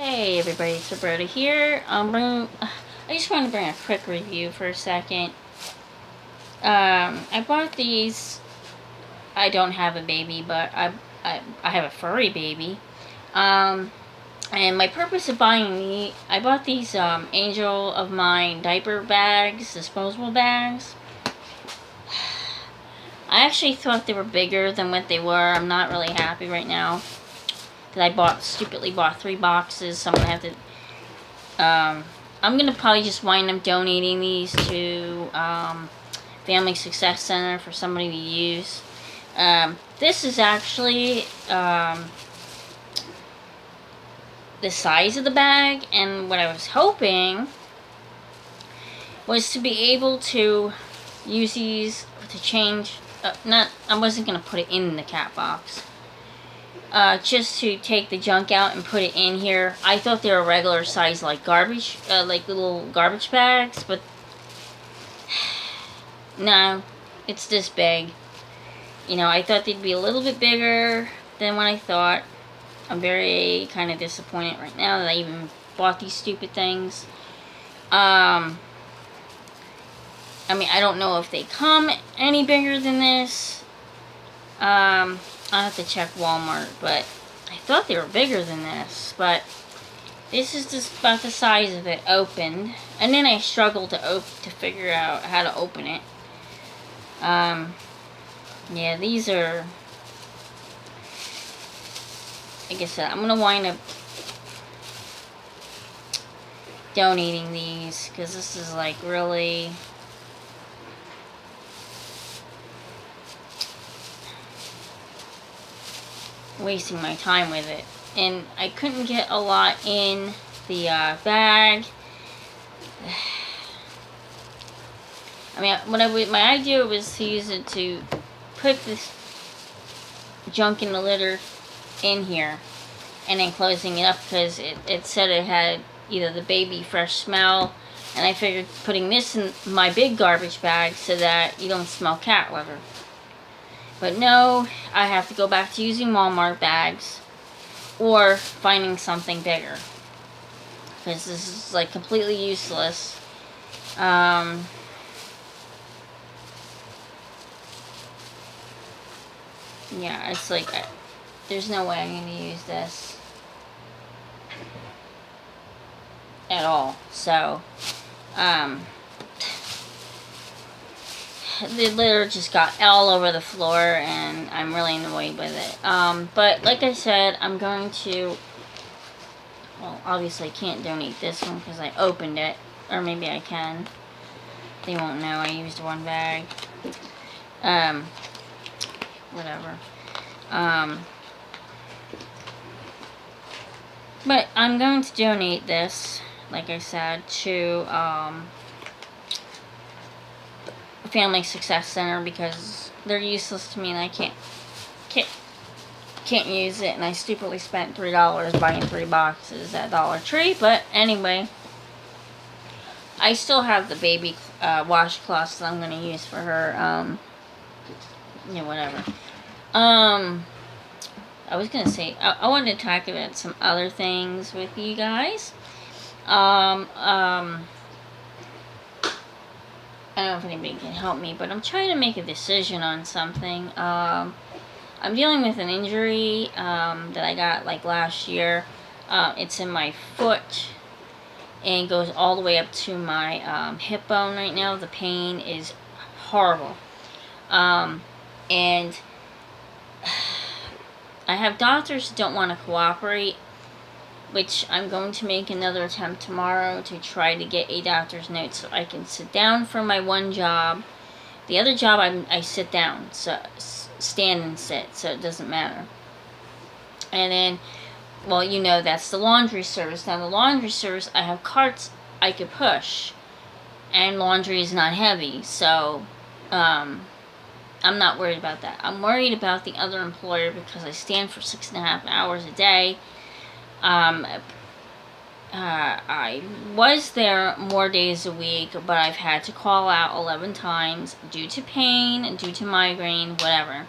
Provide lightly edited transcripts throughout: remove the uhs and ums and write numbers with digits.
Hey everybody, it's Roberta here. I just want to bring a quick review for a second. I bought these. I don't have a baby, but I have a furry baby. And my purpose of buying I bought these Angel of Mine diaper bags, disposable bags. I actually thought they were bigger than what they were. I'm not really happy right now. That I stupidly bought 3 boxes, so I'm gonna have to I'm gonna probably just wind up donating these to Family Success Center for somebody to use. This is actually the size of the bag, and what I was hoping was to be able to use these to change. I wasn't gonna put it in the cat box. Just to take the junk out and put it in here. I thought they were regular size, like garbage, like little garbage bags, but no, it's this big. You know, I thought they'd be a little bit bigger than what I thought. I'm very kind of disappointed right now that I even bought these stupid things. I mean, I don't know if they come any bigger than this. I'll have to check Walmart, but I thought they were bigger than this, but this is just about the size of it opened, and then I struggled to figure out how to open it. Yeah, these are, like I said, I'm gonna wind up donating these, because this is like really wasting my time with it, and I couldn't get a lot in the bag. I mean, my idea was to use it to put this junk in the litter in here, and then closing it up, because it said it had either the baby fresh smell, and I figured putting this in my big garbage bag so that you don't smell cat litter. But no, I have to go back to using Walmart bags or finding something bigger, because this is like completely useless. Yeah, it's like there's no way I'm going to use this at all. So, the litter just got all over the floor, and I'm really annoyed with it. But like I said, I'm going to, well, obviously I can't donate this one because I opened it, or maybe I can. They won't know I used one bag. Whatever. But I'm going to donate this, like I said, to Family Success Center, because they're useless to me and I can't use it, and I stupidly spent $3 buying 3 boxes at Dollar Tree. But anyway, I still have the baby washcloths that I'm going to use for her. Yeah, whatever. I was going to say, I wanted to talk about some other things with you guys. I don't know if anybody can help me, but I'm trying to make a decision on something. I'm dealing with an injury that I got like last year. It's in my foot and goes all the way up to my hip bone right now. The pain is horrible. And I have doctors who don't want to cooperate, which I'm going to make another attempt tomorrow to try to get a doctor's note so I can sit down for my one job. The other job I sit down, so stand and sit, so it doesn't matter. And then, well, you know, that's the laundry service. Now the laundry service, I have carts I could push, and laundry is not heavy, so I'm not worried about that. I'm worried about the other employer, because I stand for 6.5 hours a day. I was there more days a week, but I've had to call out 11 times due to pain, due to migraine, whatever.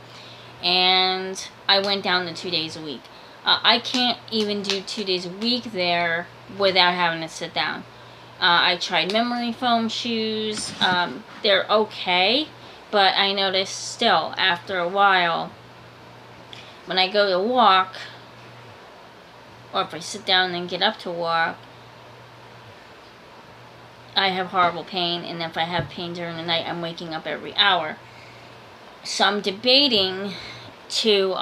And I went down to 2 days a week. I can't even do 2 days a week there without having to sit down. I tried memory foam shoes. They're okay, but I noticed still after a while, when I go to walk, or if I sit down and get up to walk, I have horrible pain, and if I have pain during the night, I'm waking up every hour. So I'm debating to,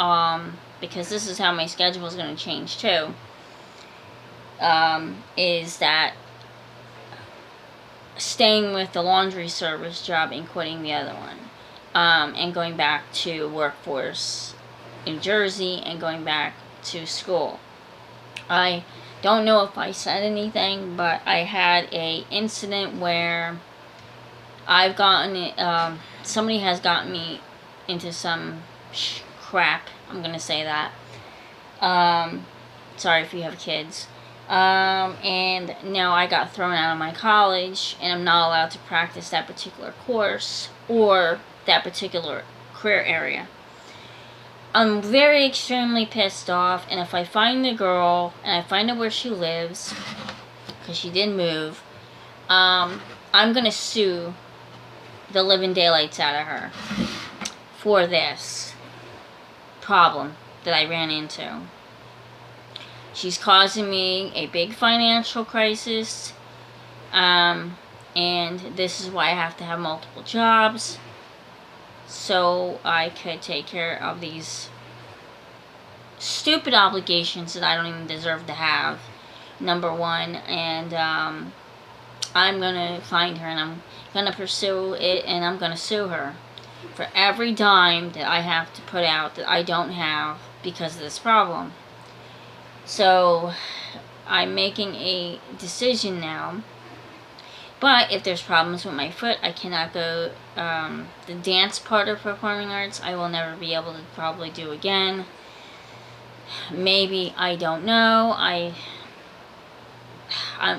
because this is how my schedule is going to change too, is that staying with the laundry service job and quitting the other one, and going back to workforce in Jersey and going back to school. I don't know if I said anything, but I had a incident where I've gotten somebody has gotten me into some crap. I'm gonna say that. Sorry if you have kids. And now I got thrown out of my college, and I'm not allowed to practice that particular course or that particular career area. I'm very extremely pissed off, and if I find the girl and I find out where she lives, because she did move, I'm gonna sue the living daylights out of her for this problem that I ran into. She's causing me a big financial crisis, and this is why I have to have multiple jobs, so I could take care of these stupid obligations that I don't even deserve to have, number one. And I'm gonna find her, and I'm gonna pursue it, and I'm gonna sue her for every dime that I have to put out that I don't have because of this problem. So I'm making a decision now. But if there's problems with my foot, I cannot go. The dance part of performing arts, I will never be able to probably do again. Maybe, I don't know. I'm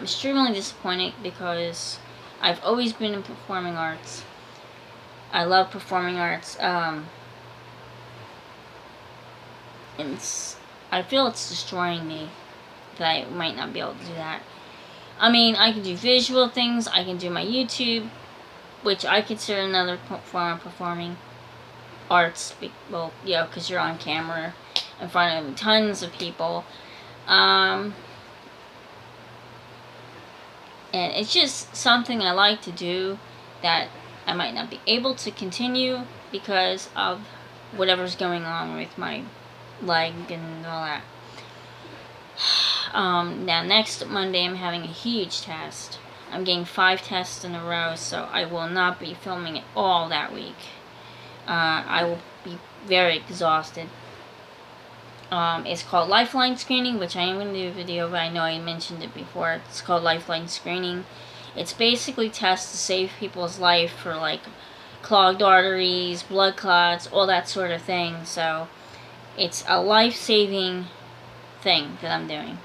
extremely disappointed because I've always been in performing arts. I love performing arts. And I feel it's destroying me that I might not be able to do that. I mean, I can do visual things. I can do my YouTube, which I consider another form of performing arts. Well, yeah, because you're on camera in front of tons of people. And it's just something I like to do that I might not be able to continue because of whatever's going on with my leg and all that. Now next Monday I'm having a huge test. I'm getting 5 tests in a row, so I will not be filming at all that week. I will be very exhausted. It's called Lifeline Screening, which I am going to do a video, but I know I mentioned it before. It's called Lifeline Screening. It's basically tests to save people's life for like clogged arteries, blood clots, all that sort of thing. So it's a life-saving thing that I'm doing.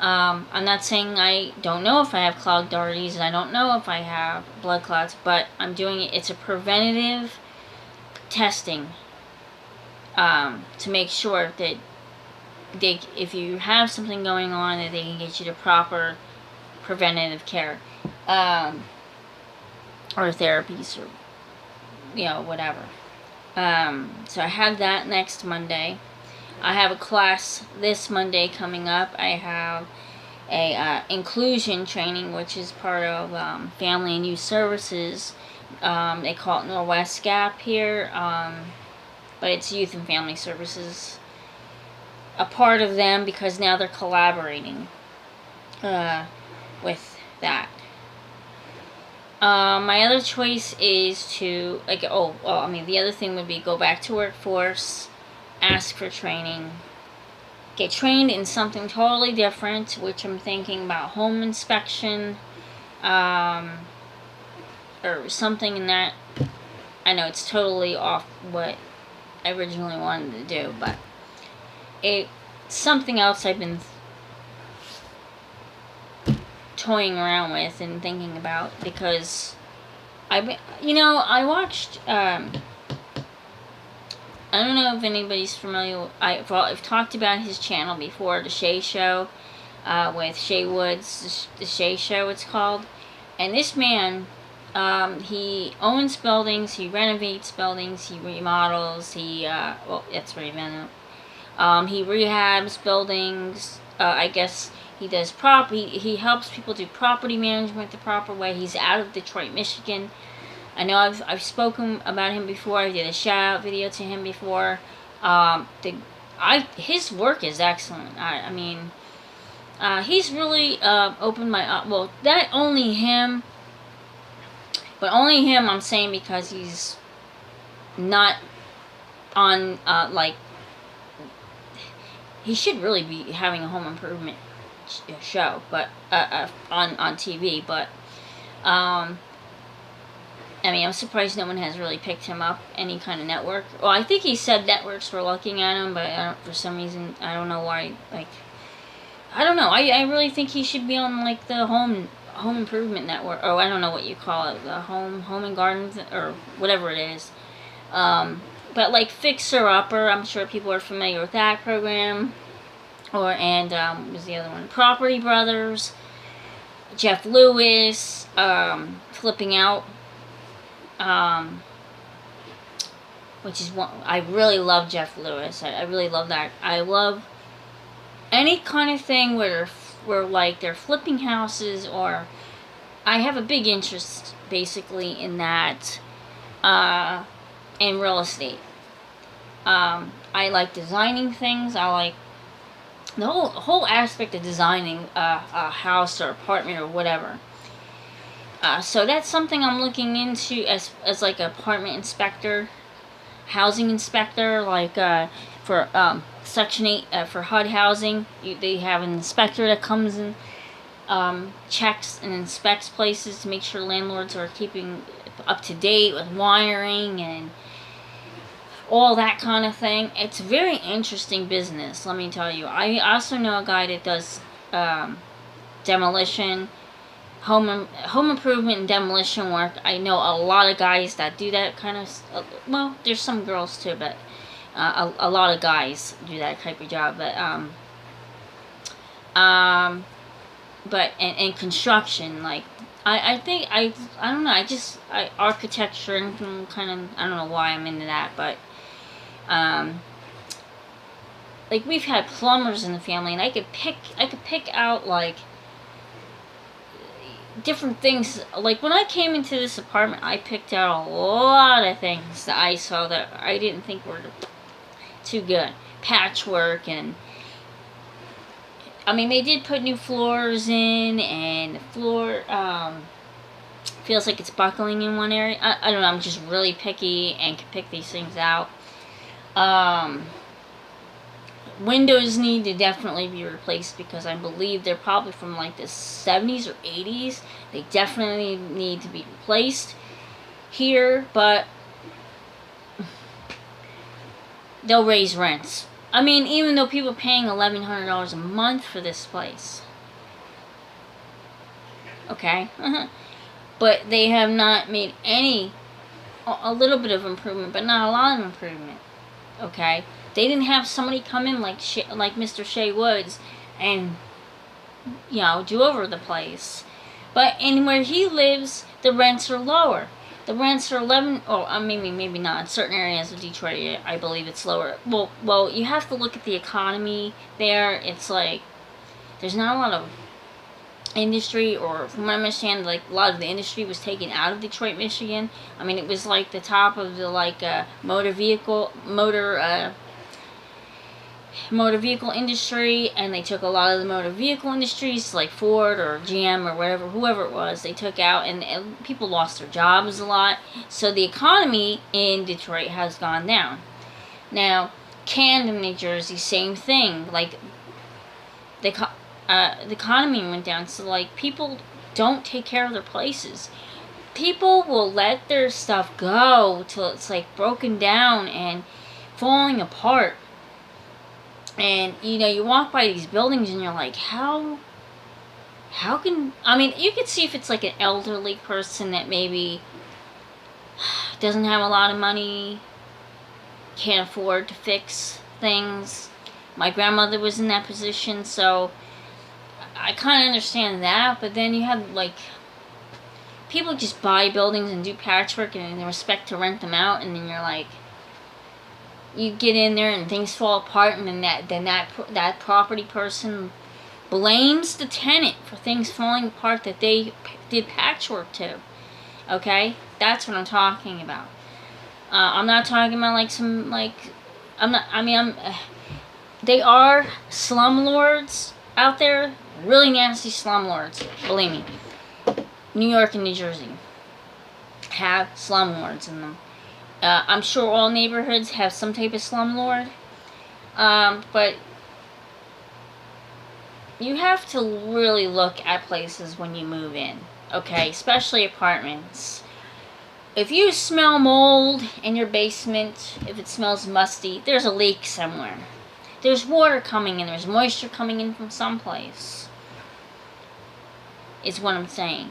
I'm not saying I don't know if I have clogged arteries, and I don't know if I have blood clots, but I'm doing it. It's a preventative testing to make sure that if you have something going on, that they can get you to proper preventative care, or therapies, or whatever. So I have that next Monday. I have a class this Monday coming up. I have a inclusion training, which is part of Family and Youth Services. They call it Northwest Gap here, but it's Youth and Family Services. A part of them, because now they're collaborating with that. My other choice is to the other thing would be go back to workforce, ask for training, get trained in something totally different, which I'm thinking about home inspection, or something in that. I know it's totally off what I originally wanted to do, but it's something else I've been toying around with and thinking about, because I watched I don't know if anybody's familiar. I've talked about his channel before, the Shay Show, with Shay Woods, the Shay Show it's called. And this man, he owns buildings, he renovates buildings, he remodels, that's remodel. He rehabs buildings. I guess he does he helps people do property management the proper way. He's out of Detroit, Michigan. I know I've spoken about him before. I did a shout out video to him before. His work is excellent. I mean, he's really opened my well, not only him, but only him. I'm saying because he's not on like, he should really be having a home improvement show, but on TV. But I mean, I'm surprised no one has really picked him up, any kind of network. Well, I think he said networks were looking at him, but for some reason, I don't know why. Like, I don't know. I really think he should be on like the home improvement network. Oh, I don't know what you call it, the home and garden or whatever it is. But like Fixer Upper, I'm sure people are familiar with that program. What was the other one? Property Brothers, Jeff Lewis, Flipping Out. Which is one, I really love Jeff Lewis. I really love that. I love any kind of thing where like they're flipping houses, or I have a big interest basically in that, in real estate. I like designing things. I like the whole aspect of designing a house or apartment or whatever. So that's something I'm looking into as like an apartment inspector, housing inspector, like for Section 8 for HUD housing. They have an inspector that comes and checks and inspects places to make sure landlords are keeping up to date with wiring and all that kind of thing. It's a very interesting business, let me tell you. I also know a guy that does demolition, home improvement and demolition work. I know a lot of guys that do that kind of, well, there's some girls too, but a lot of guys do that type of job. But and construction, like I think I don't know, architecture and kind of, I don't know why I'm into that, but like we've had plumbers in the family, and I could pick out like different things. Like when I came into this apartment, I picked out a lot of things that I saw that I didn't think were too good. Patchwork, and I mean, they did put new floors in, and the floor feels like it's buckling in one area. I don't know, I'm just really picky and can pick these things out. Windows need to definitely be replaced because I believe they're probably from like the 70s or 80s. They definitely need to be replaced here, but they'll raise rents. I mean, even though people are paying $1,100 a month for this place. Okay? But they have not made a little bit of improvement, but not a lot of improvement. Okay? They didn't have somebody come in like Mr. Shay Woods and, do over the place. But where he lives, the rents are lower. The rents are maybe not. In certain areas of Detroit, I believe it's lower. Well, you have to look at the economy there. It's like there's not a lot of industry, or from what I understand, like a lot of the industry was taken out of Detroit, Michigan. I mean, it was like the top of the motor vehicle industry, and they took a lot of the motor vehicle industries like Ford or GM or whoever it was, they took out, and people lost their jobs a lot. So the economy in Detroit has gone down. Now, Camden, New Jersey, same thing. Like the economy went down, so like people don't take care of their places. People will let their stuff go till it's like broken down and falling apart. And you walk by these buildings and you're like, how can, I mean, you could see if it's like an elderly person that maybe doesn't have a lot of money, can't afford to fix things. My grandmother was in that position, so I kind of understand that. But then you have like people just buy buildings and do patchwork and expect to rent them out, and then you're like, you get in there and things fall apart, and then that property person blames the tenant for things falling apart that they did patchwork to. Okay, that's what I'm talking about. I'm not talking about like some like I'm not. I mean, they are slumlords out there, really nasty slumlords. Believe me, New York and New Jersey have slumlords in them. I'm sure all neighborhoods have some type of slumlord, but you have to really look at places when you move in, okay? Especially apartments. If you smell mold in your basement, if it smells musty, there's a leak somewhere. There's water coming in, there's moisture coming in from someplace, is what I'm saying.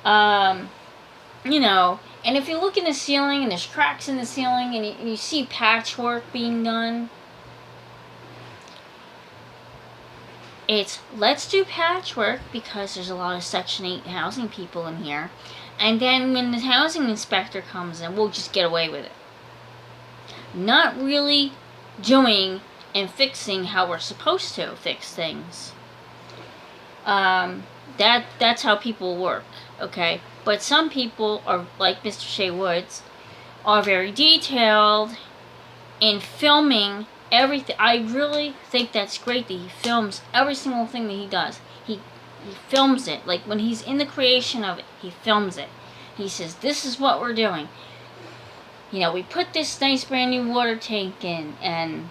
You know, and if you look in the ceiling and there's cracks in the ceiling and you see patchwork being done, it's let's do patchwork because there's a lot of Section 8 housing people in here. And then when the housing inspector comes in, we'll just get away with it. Not really doing and fixing how we're supposed to fix things. That's how people work, okay? But some people are, like Mr. Shea Woods, are very detailed in filming everything. I really think that's great that he films every single thing that he does. He films it. Like when he's in the creation of it, he films it. He says, this is what we're doing. You know, we put this nice brand new water tank in, and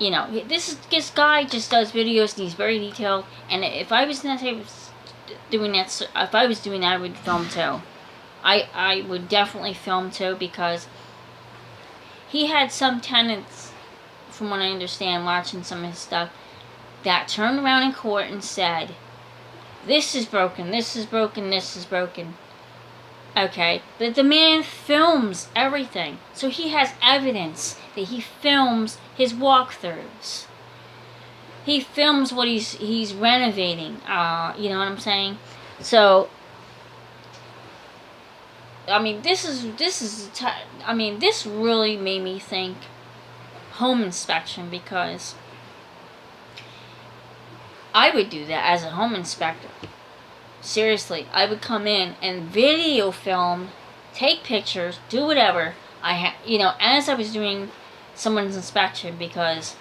you know, this guy just does videos and he's very detailed. And if I was doing that, if I was doing that, I would film too. I would definitely film too, because he had some tenants, from what I understand, watching some of his stuff, that turned around in court and said, this is broken, this is broken, this is broken. Okay, but the man films everything, so he has evidence that he films his walkthroughs. He films what he's renovating. You know what I'm saying? So, I mean, this really made me think home inspection, because I would do that as a home inspector. Seriously, I would come in and video film, take pictures, do whatever you know, as I was doing someone's inspection, because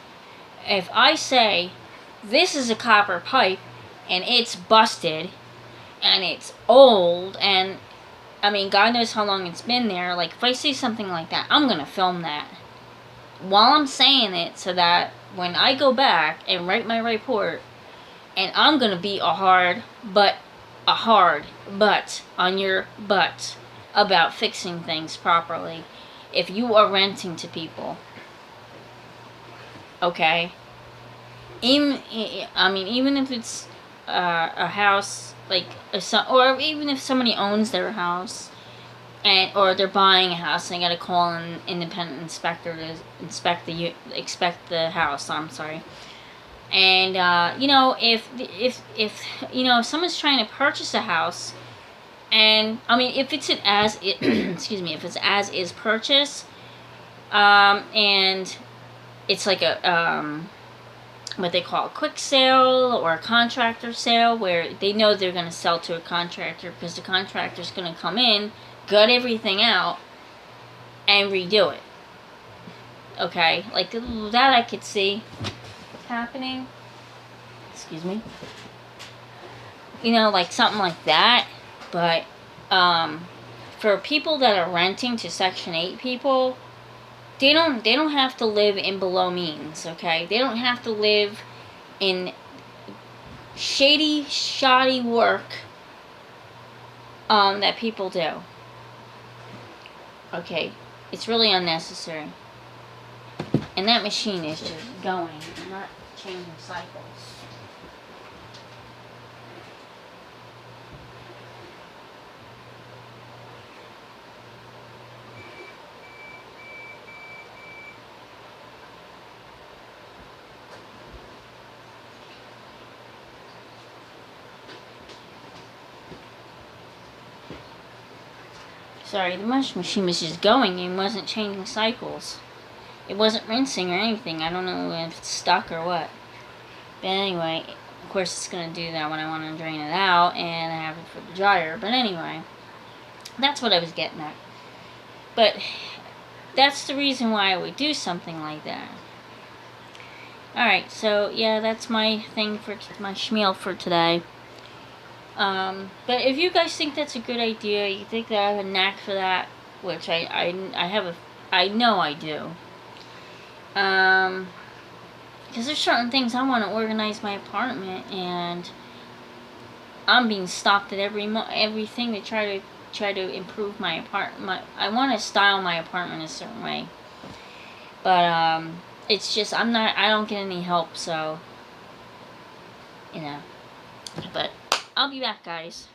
if I say this is a copper pipe and it's busted and it's old, and I mean, God knows how long it's been there, like if I say something like that, I'm gonna film that while I'm saying it, so that when I go back and write my report, and I'm gonna be a hard butt on your butt about fixing things properly if you are renting to people. Okay? Even if it's a house, like or even if somebody owns their house, or they're buying a house and they gotta call an independent inspector to inspect the house. I'm sorry. And you know, if you know, if someone's trying to purchase a house, and I mean, if it's excuse me, if it's as is purchase, and it's like a what they call a quick sale or a contractor sale, where they know they're going to sell to a contractor because the contractor's going to come in, gut everything out, and redo it. Okay, like that I could see happening. Excuse me. You know, like something like that. But for people that are renting to Section 8 people, they don't have to live in below means, okay? They don't have to live in shady, shoddy work that people do. Okay, it's really unnecessary. And that machine is just going, not changing cycles. Sorry, the washing machine was just going and wasn't changing cycles. It wasn't rinsing or anything. I don't know if it's stuck or what. But anyway, of course it's going to do that when I want to drain it out, and I have it for the dryer. But anyway, that's what I was getting at. But that's the reason why I would do something like that. Alright, so yeah, that's my thing for my schmeal for today. But if you guys think that's a good idea, you think that I have a knack for that, which I know I do. Because there's certain things I want to organize my apartment, and I'm being stopped at everything to try to improve my apartment. I want to style my apartment a certain way, but it's just I don't get any help, so you know. But I'll be back, guys.